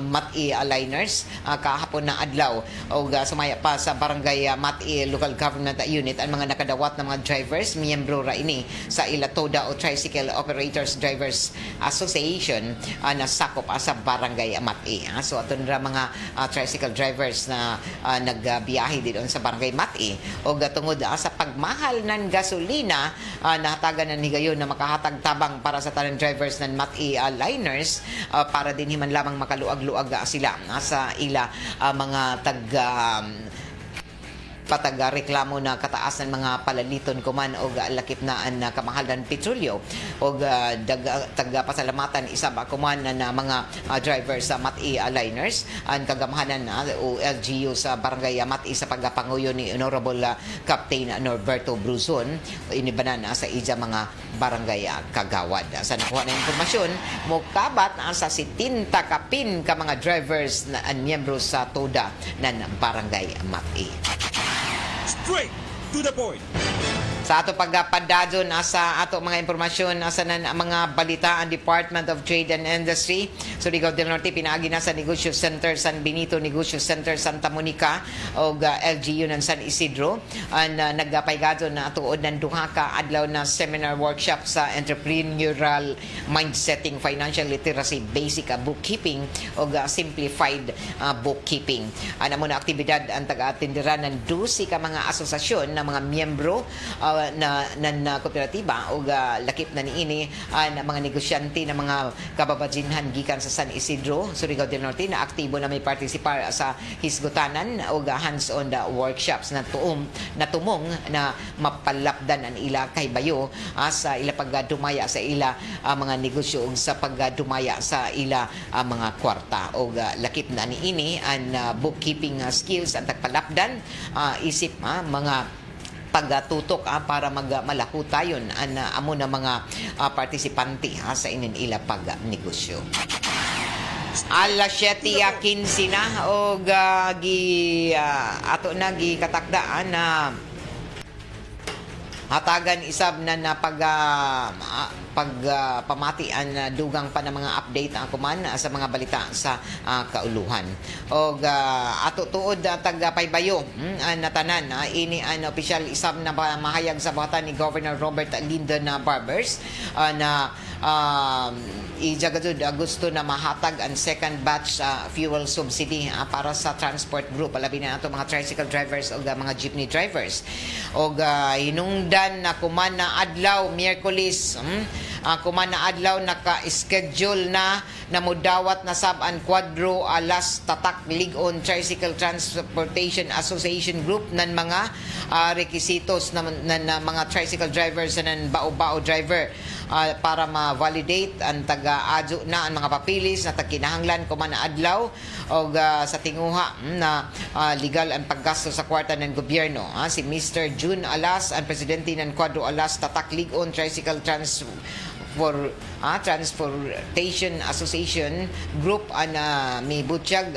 Mati liners kahapon na adlaw o sumaya pa sa barangay Mati Local Government Unit ang mga nakadawat ng mga drivers miyembro ra ini sa Ilatoda o Tricycle Operators Drivers Association na sakop sa barangay Mati. So ato ra mga tricycle drivers na nagbiyahe dito sa barangay Mati o tungod sa pagmahal ng gasolina hatagan ng higayon na makahatag tabang para sa tanan drivers ng MATI liners para din himan lamang makaluag-luag sila sa ila mga pataga reklamo na kataas ng mga palaliton kuman o lakip na ang kamahalan petrolyo o taga pasalamatan isab kuman na mga drivers sa MATI liners ang kagamahanan o LGU sa barangay MATI sa pagpanguyo ni Honorable Captain Norberto Bruzon inibanan sa ija mga barangay kagawad. Sa nakuha na impormasyon mokabat sa 70 kapin ka mga drivers na miyembro sa TODA ng barangay MATI. Straight to the point. Sa ato pagpadadon sa ato mga impormasyon sa mga balita ang Department of Trade and Industry Surigao del Norte pinaagi na sa Negosyo Center San Benito, Negosyo Center Santa Monica o LGU ng San Isidro ang nagpaygadon na tuod ng duha ka adlaw na seminar workshop sa entrepreneurial mindsetting, financial literacy, basic bookkeeping o simplified bookkeeping. Ano mo na aktibidad ang taga-atindiran ng 12 ka mga asosasyon ng mga miyembro na kooperatiba o lakip na niini ang mga negosyante ng mga kababadjinhan gikan sa San Isidro, Surigao del Norte na aktibo na may partisipar sa hisgutanan o hands-on workshops na tumong na mapalapdan ang ila kay bayo sa ila pagdumaya sa ila mga negosyo ug sa pagdumaya sa ila mga kwarta o lakip na niini ang bookkeeping skills ang tagpalapdan isip mga pagtutok para malako tayon ang amo na mga partisipante sa ila pagnegosyo. Alas 7:15 na og ato na gikatakdaan na hatagan isab na pagpamatian dugang pa ng mga update kuman sa mga balita sa kauluhan. Og ato tuod taga-paybayo natanan ini an opisyal isab na mahayag sa buhatan ni Governor Robert Lyndon Barbers na ijagadud gusto na mahatag ang second batch fuel subsidy para sa transport group alabi na ato mga tricycle drivers o mga jeepney drivers og hinungdan na kuman na adlaw Miyerkules kuman na adlaw naka-schedule na mudawat na sab-an Quadro Alas Tatak Ligon Tricycle Transportation Association Group nan mga requisitos na mga tricycle drivers nan bao-bao driver para ma-validate ang taga-adyo na ang mga papilis na tagkinahanglan kuman na adlaw o sa tinguha na legal ang paggasto sa kwarta ng gobyerno. Si Mr. June Alas, ang presidente ng Quadro Alas Tatak Ligon Tricycle Transportation Association Group may butyag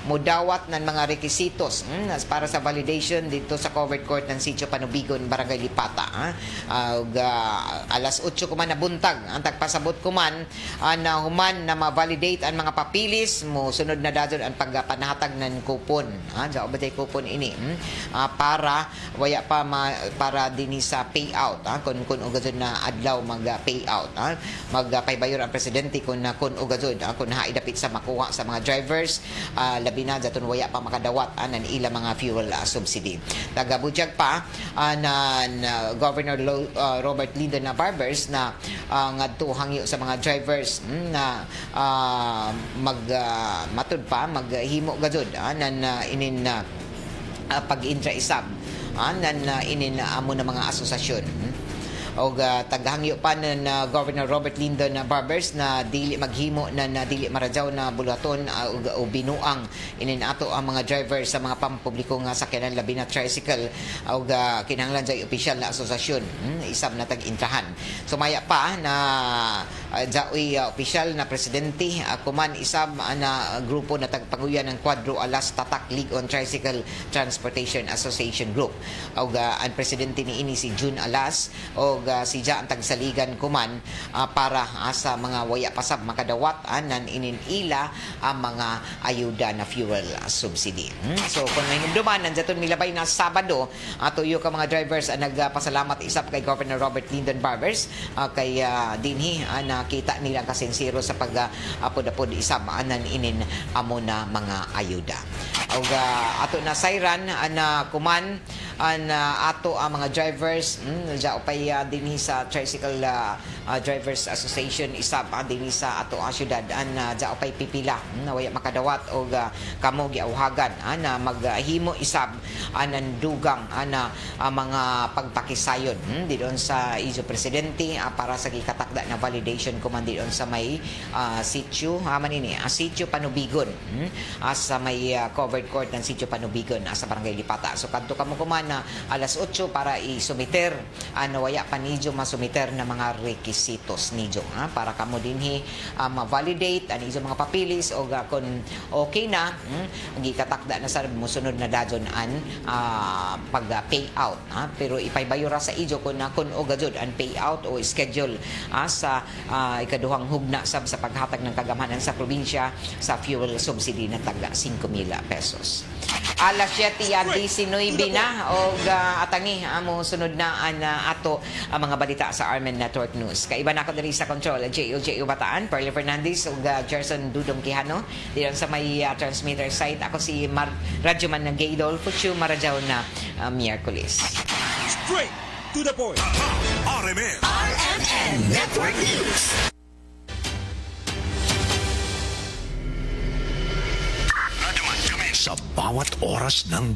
mudawat ng mga requisitos para sa validation dito sa covered court ng Sitio Panubigon, Barangay Lipata. Alas 8 kuman na buntag ang tagpasabot kuman na human na ma-validate ang mga papilis mo sunod na dadon ang pagpanahatag ng kupon. Diyan ba tayo kupon ini para waya pa para din sa payout kung ugazon na adlaw mag-payout. Magpaybayor ang presidente kung ugazod kung haidapit sa makuha sa mga drivers labi na daton waya pa makadawat ng ila mga fuel subsidy. Tagabudyag pa na Governor Robert Lyndon Barbers na ngadto hangyo sa mga drivers na matud pa maghimo gazod nan inin pag-intra isab nan inin amo na mga asosasyon o taghangyo pa ng Governor Robert Lyndon Barbers na dili maghimo na dili maradyaw na bulaton o binuang inin ato ang mga driver sa mga pampubliko nga sakyanan labi na tricycle o kinahanglan sa opisyal na asosasyon isab na tag-intrahan. Sumaya pa na jaoy opisyal na presidente kuman isab na grupo na tagpanguyan ng Quadro Alas Tatak League on Tricycle Transportation Association Group. O ang presidente ni ini si June Alas o si Ja ang tagsaligan kuman para sa mga waya pasab makadawat nan ininila ang mga ayuda na fuel subsidy. So kung may hinumduman nandiyaton milabay na Sabado tuyo ka mga drivers nagpasalamat isap kay Governor Robert Lyndon Barbers kay dinhi nakita nila kasinsiro sa pag-apod-apod isab nan inin amo na mga ayuda. Og ato na sayran na kuman ato ang mga drivers dya upay dinhi sa Tricycle Drivers Association isab dinhi sa ato ang syudad dya upay pipila na waya makadawat og kamo giawhagan na maghimo isab anan dugang mga pagpakisayon di doon sa ijo presidente para sa gikatakda na validation kuman di doon sa may sitio manini sitio Panubigon sa may covered court ng sitio Panubigon sa Barangay Lipata. So kadto kamo kuman na alas 8 para isumiter waya pa nidyo masumiter na mga requisitos nidyo para kamo dinhi ma-validate ani ijo mga papilis o kung okay na gikatakda na sa musunod na dajon an pag-payout pero ipaybayura sa ijo kung o gajud ang payout o schedule sa ikaduhang hugna sab sa paghatag ng kagamhanan sa probinsya sa fuel subsidy na tagda 5,000 pesos. Alas 7:19 na og atangi amo sunod na ato ang mga balita sa Armen Network News. Kaiba na ako diri sa control J.O. Bataan, Perle Fernandez ug Gerson Dudong Quijano diyan sa may transmitter site. Ako si Radyoman ng Gaydol Futsu Marajaw na Miyerkules. Straight to the point. RMN Network News. Sa bawat oras ng